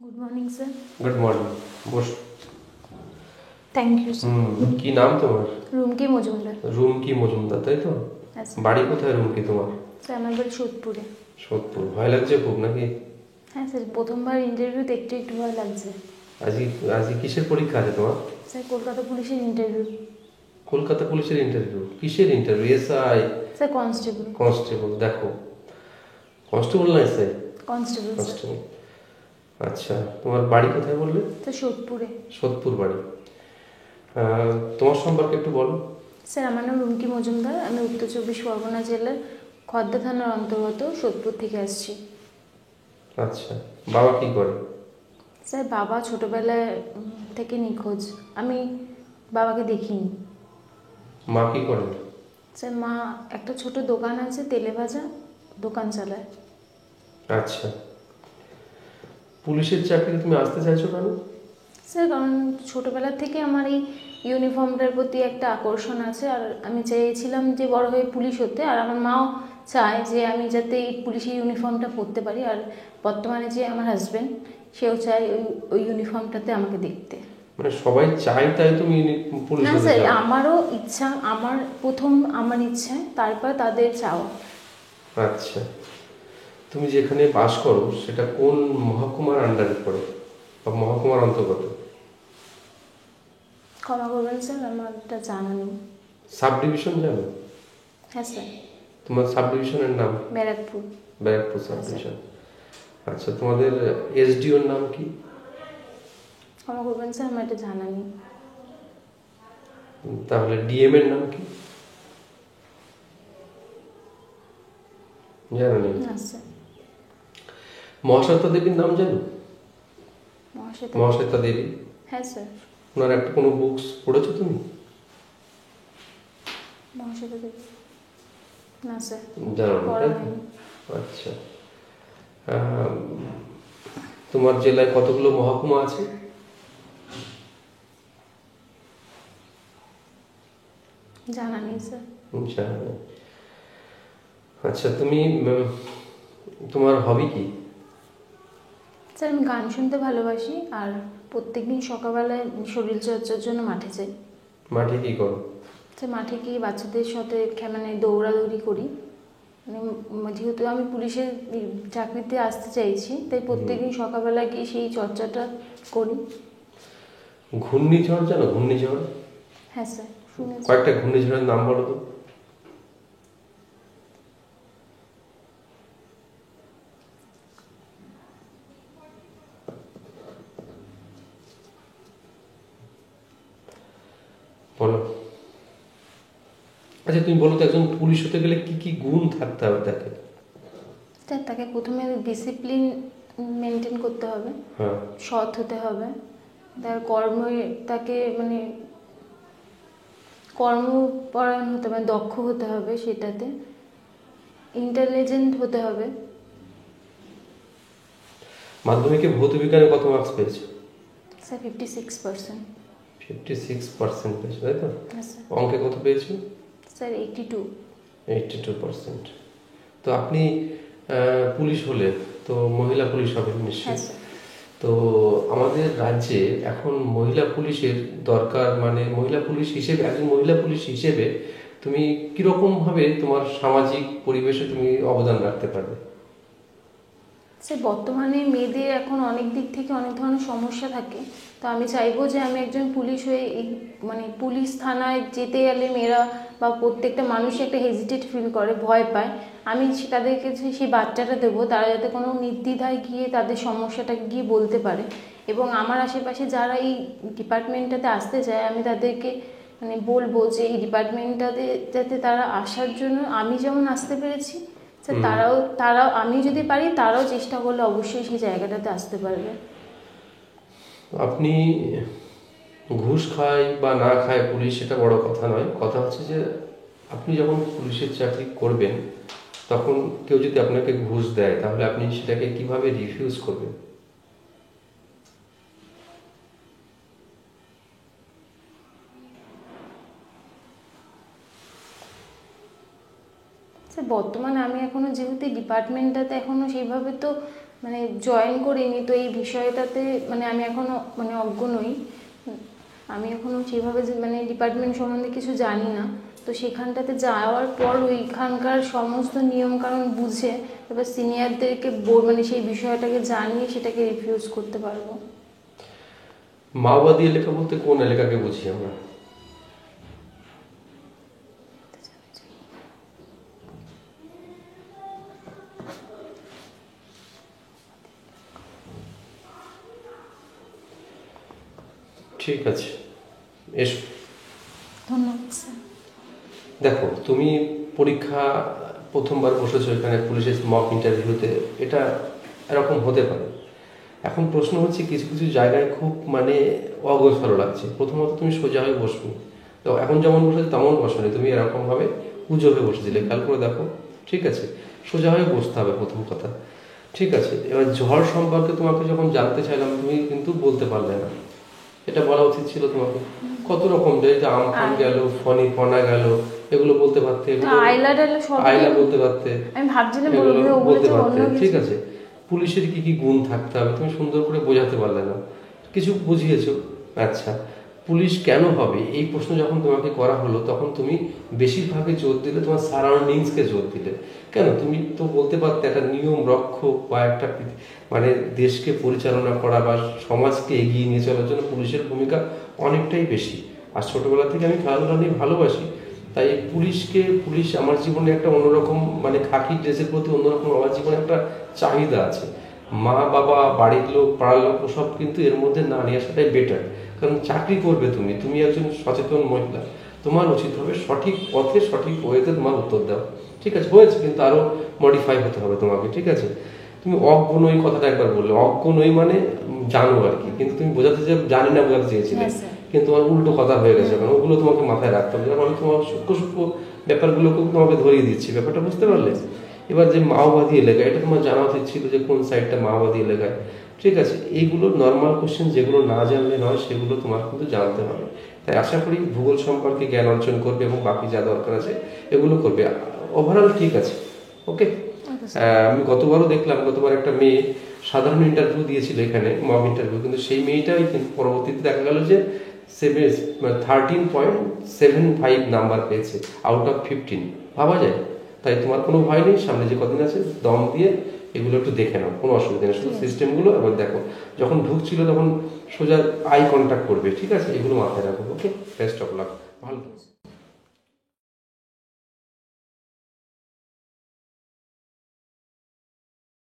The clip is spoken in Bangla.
Good morning sir. Good morning. Boss. Thank you sir. কি নাম তোমার? রুমকি মজুমদার। রুমকি মজুমদার, তাই তো? আচ্ছা বাড়ি কোথায় রুমকি তোমার? স্যার, আমার বাড়ি সোদপুরে। সোদপুর। ভয় লাগছে খুব নাকি? হ্যাঁ স্যার, প্রথমবার ইন্টারভিউতে একটু একটু ভয় লাগছে। আজকে আজকে কিসের পরীক্ষা আছে তোমার? স্যার, কলকাতা পুলিশের ইন্টারভিউ। কলকাতা পুলিশের ইন্টারভিউ? কিসের interview? SI? Sir constable. Constable? দেখো, কনস্টেবল না এসআই? Constable sir. কনস্টেবল। আচ্ছা, তোমার বাড়ি কোথায় বললে? স্যার সোদপুরে। সোদপুর বাড়ি। তোমার সম্পর্কে একটু বলো। স্যার, আমার নাম রুমকি মজুমদার। আমি উত্তর চব্বিশ পরগনা জেলার খর্দা থানার অন্তর্গত সোদপুর থেকে আসছি। আচ্ছা, বাবা কি করে? স্যার, বাবা ছোটোবেলায় থেকে নিখোঁজ। আমি বাবাকে দেখিনি। মা কি করে? স্যার, মা একটা ছোট দোকান আছে, তেলে ভাজা দোকান চালায়। আচ্ছা, পুলিশের চাকরিতে তুমি আসতে চাইছো কেন? স্যার, কারণ ছোটোবেলা থেকে আমার এই ইউনিফর্মটার প্রতি একটা আকর্ষণ আছে, আর আমি চেয়েছিলাম যে বড় হয়ে পুলিশ হতে, আর আমার মাও চায় যে আমি যাতে এই পুলিশের ইউনিফর্মটা পরতে পারি, আর বর্তমানে যে আমার হাজব্যান্ড, সেও চায় ওই ওই ইউনিফর্মটাতে আমাকে দেখতে। মানে সবাই চায় তাই তুমি পুলিশ না হতে স্যার, চাও? আমারও ইচ্ছা, আমার প্রথম আমার ইচ্ছা, তারপর তাদের চাওয়া। আচ্ছা, তুমি যেখানে বাস করো সেটা কোন মহকুমার আন্ডারে পড়ে বা মহকুমার অন্তর্গত? ক্ষমা করবেন স্যার, আমার এটা জানা নেই। সাব ডিভিশন জানো? হ্যাঁ স্যার। তোমার সাব ডিভিশনের নাম? ব্যারাকপুর। ব্যারাকপুর সাব হ্যাঁ স্যার। ডিভিশন। আচ্ছা, তোমাদের এসডিওর নাম কি? ক্ষমা করবেন স্যার, আমার এটা জানা নেই। তাহলে ডিএম এর নাম কি? জানো নেই? না স্যার। মহাশ্বেতা দেবীর নাম জানো? মহাশ্বেতা। মহাশ্বেতা দেবী। হ্যাঁ স্যার। ওনার একটা কোনো বুকস পড়েছো তুমি? মহাশ্বেতা দেবী। না স্যার, জানো না, পড়া তাই তো? হয়নি। আচ্ছা, তোমার জেলায় কতগুলো মহকুমা আছে? জানা নেই স্যার। জানো না। আচ্ছা, তুমি তোমার হবি কি? স্যার, আমি গান শুনতে ভালোবাসি, আর প্রত্যেকদিন সকালবেলায় শরীরচর্চার জন্য মাঠে যাই। মাঠে কি করো? স্যার, মাঠে গিয়ে বাচ্চাদের সাথে মানে দৌড়াদৌড়ি করি। মানে যেহেতু আমি পুলিশের চাকরিতে আসতে চাইছি, তাই প্রত্যেকদিন সকালবেলা গিয়ে সেই চর্চাটা করি। ঘূর্ণিঝড় জানো? ঘূর্ণিঝড়? হ্যাঁ স্যার, শুনেছি। কয়েকটা ঘূর্ণিঝড়ের নাম বলো তো। বলো। আচ্ছা, তুমি বলো তো, একজন পুলিশ হতে গেলে কি কি গুণ থাকতে হবে তাকে? স্যার, তাকে প্রথমে ডিসিপ্লিন মেনটেন করতে হবে। হ্যাঁ। সৎ হতে হবে। তার কর্মে তাকে মানে কর্মপরায়ণ হতে হবে, দক্ষ হতে হবে সেটাতে। ইন্টেলিজেন্ট হতে হবে। মাধ্যমিকে ভৌত বিজ্ঞানে কত মার্কস পেয়েছো? স্যার, 56%। 56% পেয়েছো, তাই তো? হ্যাঁ স্যার। অঙ্কে কত পেয়েছো? স্যার, 82। 82%। তো আপনি পুলিশ হলে তো মহিলা পুলিশ হবেন হ্যাঁ নিশ্চয়ই। স্যার। তো আমাদের রাজ্যে এখন মহিলা পুলিশের দরকার, মানে মহিলা পুলিশ হিসেবে, একজন মহিলা পুলিশ হিসেবে তুমি কীরকমভাবে তোমার সামাজিক পরিবেশে তুমি অবদান রাখতে পারবে? স্যার, বর্তমানে মেয়েদের এখন অনেক দিক থেকে অনেক ধরনের সমস্যা থাকে। তো আমি চাইবো যে আমি একজন পুলিশ হয়ে এই মানে পুলিশ থানায় যেতে গেলে মেয়েরা বা প্রত্যেকটা মানুষই একটা হেজিটেট ফিল করে, ভয় পায়। আমি তাদেরকে সেই বার্তাটা দেবো, তারা যাতে কোনো নির্দ্বিধায় গিয়ে তাদের সমস্যাটাকে গিয়ে বলতে পারে। এবং আমার আশেপাশে যারা এই ডিপার্টমেন্টটাতে আসতে চায়, আমি তাদেরকে মানে বলবো যে এই ডিপার্টমেন্টটাতে যাতে তারা আসার জন্য, আমি যেমন আসতে পেরেছি, স্যার তারাও আমি যদি পারি, তারাও চেষ্টা করলে অবশ্যই সেই জায়গাটাতে আসতে পারবে। আপনি ঘুষ খায় বা না খায় পুলিশ, সেটা বড় কথা নয়। কথা হচ্ছে যে আপনি যখন পুলিশের চাকরি করবেন, তখন কেউ যদি আপনাকে ঘুষ দেয়, তাহলে আপনি সেটাকে কিভাবে রিফিউজ করবেন? স্যার, বর্তমানে আমি এখনও যেহেতু ডিপার্টমেন্টটাতে এখনও সেইভাবে তো মানে জয়েন করিনি, তো এই বিষয়টাতে মানে আমি এখনও মানে অজ্ঞ নই। আমি এখনও সেভাবে যে মানে ডিপার্টমেন্ট সম্বন্ধে কিছু জানি না। তো সেখানটাতে যাওয়ার পর ওইখানকার সমস্ত নিয়মকানুন বুঝে এবার সিনিয়রদেরকে মানে সেই বিষয়টাকে জানিয়ে সেটাকে রিফিউজ করতে পারবো। মাওবাদী এলাকা বলতে কোন এলাকাকে বুঝি আমরা? ঠিক আছে, এসো। ধন্যবাদ স্যার। দেখো, তুমি পরীক্ষা প্রথমবার বসেছো এখানে পুলিশের মক ইন্টারভিউতে, এটা এরকম হতে পারে। এখন প্রশ্ন হচ্ছে কিছু কিছু জায়গায় খুব মানে অগোছালো লাগছে। প্রথমত তুমি সোজা হয়ে বসবে, তো এখন যেমন বসেছো তেমন বসোনি, তুমি এরকমভাবে উজো হয়ে বসেছিলে, খেয়াল করে দেখো। ঠিক আছে, সোজা হয়ে বসতে হবে প্রথম কথা। ঠিক আছে, এবার ঝড় সম্পর্কে তোমাকে যখন জানতে চাইলাম তুমি কিন্তু বলতে পারলে না, এটা বলা উচিত ছিল তোমাকে। কত রকম যে আমফান গেল, ফনি ফনা গেল, এগুলো বলতে পারতে, আইলা বলতে পারতে, আমি ভাবছিলাম এগুলো বলতে পারতে। ঠিক ঠিক আছে, পুলিশের কি কি গুণ থাকতে হবে তুমি সুন্দর করে বোঝাতে পারলে না, কিছু বুঝিয়েছো। আচ্ছা, পুলিশ কেন হবে এই প্রশ্ন যখন তোমাকে করা হলো তখন তুমি বেশিরভাগে জোর দিলে তোমার সারাউন্ডিংসকে জোর দিলে। কেন, তুমি তো বলতে পারতে একটা নিয়ম রক্ষক বা একটা মানে দেশকে পরিচালনা করা বা সমাজকে এগিয়ে নিয়ে চলার জন্য পুলিশের ভূমিকা অনেকটাই বেশি। আর ছোটবেলা থেকে আমি খেলাধুলা নিয়ে ভালোবাসি, তাই পুলিশ আমার জীবনে একটা অন্যরকম মানে খাকি ড্রেসের প্রতি অন্যরকম আমার জীবনে একটা চাহিদা আছে। মা বাবা বাড়ির লোক পাড়ার লোক সব কিন্তু এর মধ্যে না নিয়ে আসাটাই বেটার। কারণ চাকরি করবে তুমি, তুমি একজন সচেতন মহিলা, তোমার উচিত হবে সঠিক পথে সঠিক ওয়েতে তোমার উত্তর দেওয়া। ঠিক আছে, হয়েছে, কিন্তু আরো মডিফাই হতে হবে তোমাকে। ঠিক আছে, তুমি অজ্ঞ নই কথাটা একবার বললে, অজ্ঞ নই মানে জানো আর কি, কিন্তু তুমি বোঝাতে যে জানি না বোঝাতে চেয়েছিলে, কিন্তু তোমার উল্টো কথা হয়ে গেছে। কারণ ওগুলো তোমাকে মাথায় রাখতে হবে, যেমন আমি তোমার সূক্ষ্ম সূক্ষ্ম ব্যাপারগুলোকেও তোমাকে ধরিয়ে দিচ্ছি, ব্যাপারটা বুঝতে পারলে? এবার যে মাওবাদী এলাকা, এটা তোমার জানা উচিত ছিল যে কোন সাইডটা মাওবাদী এলাকায়। ঠিক আছে, এইগুলো নর্মাল কোশ্চেন, যেগুলো না জানলে নয় সেগুলো তোমার কিন্তু জানতে হবে। তাই আশা করি ভূগোল সম্পর্কে জ্ঞান অর্জন করবে এবং বাকি যা দরকার আছে এগুলো করবে। ওভারঅল ঠিক আছে, ওকে। আমি গতবারও দেখলাম, গতবার একটা মেয়ে সাধারণ ইন্টারভিউ দিয়েছিল এখানে, মক ইন্টারভিউ, কিন্তু সেই মেয়েটাই কিন্তু পরবর্তীতে দেখা গেল যে 13.75 নাম্বার পেয়েছে আউট অফ 15। ভাবা যায়? তাই তোমার কোনো ভয় নেই, সামনে যে কদিন আছে দম দিয়ে এগুলো একটু দেখে নাও, কোনো অসুবিধা নেই। শুধু সিস্টেমগুলো এবার দেখো, যখন ঢুকছিল তখন সোজা আই কন্ট্যাক্ট করবে। ঠিক আছে, এগুলো মাথায় রাখো। ওকে, বেস্ট অফ লাক, ভালো।